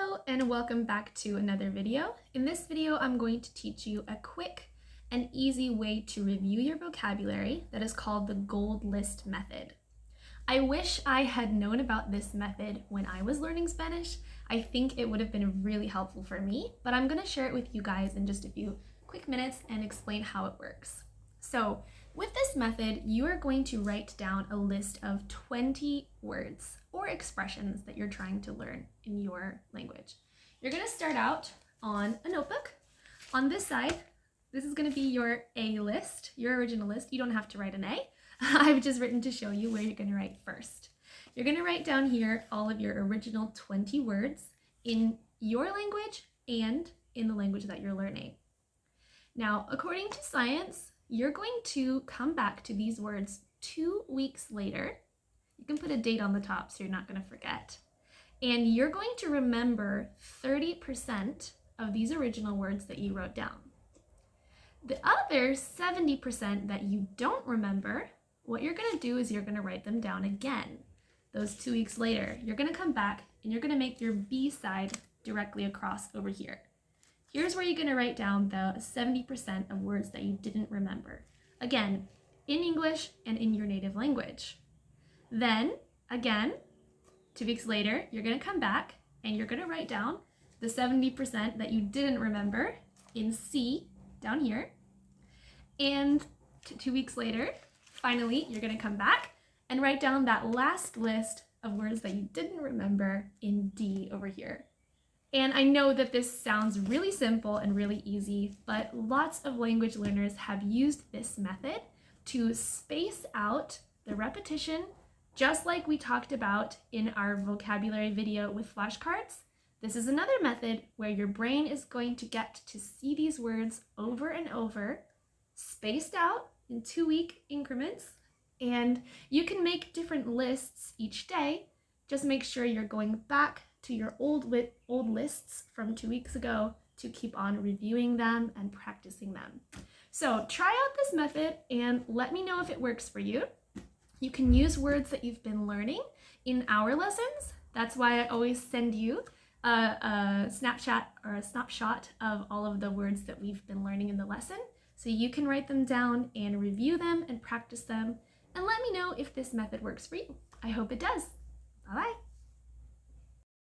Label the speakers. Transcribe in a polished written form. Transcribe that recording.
Speaker 1: Hello and welcome back to another video. In this video, I'm going to teach you a quick and easy way to review your vocabulary that is called the Goldlist method. I wish I had known about this method when I was learning Spanish. I think it would have been really helpful for me, but I'm going to share it with you guys in just a few quick minutes and explain how it works. So with this method, you are going to write down a list of 20 words or expressions that you're trying to learn in your language. You're going to start out on a notebook. On this side, this is going to be your A list, your original list. You don't have to write an A. I've just written to show you where you're going to write first. You're going to write down here all of your original 20 words in your language and in the language that you're learning. Now, according to science, you're going to come back to these words 2 weeks later. You can put a date on the top so you're not going to forget. And you're going to remember 30% of these original words that you wrote down. The other 70% that you don't remember, what you're going to do is you're going to write them down again. Those 2 weeks later, you're going to come back and you're going to make your B side directly across over here. Here's where you're going to write down the 70% of words that you didn't remember. Again, in English and in your native language. Then, again, 2 weeks later, you're going to come back and you're going to write down the 70% that you didn't remember in C down here. And 2 weeks later, finally, you're going to come back and write down that last list of words that you didn't remember in D over here. And I know that this sounds really simple and really easy, but lots of language learners have used this method to space out the repetition, just like we talked about in our vocabulary video with flashcards. This is another method where your brain is going to get to see these words over and over, spaced out in 2-week increments, and you can make different lists each day. Just make sure you're going back to your old lists from 2 weeks ago to keep on reviewing them and practicing them. So try out this method and let me know if it works for you. You can use words that you've been learning in our lessons. That's why I always send you a snapshot of all of the words that we've been learning in the lesson, so you can write them down and review them and practice them, and let me know if this method works for you. I hope it does. Bye-bye.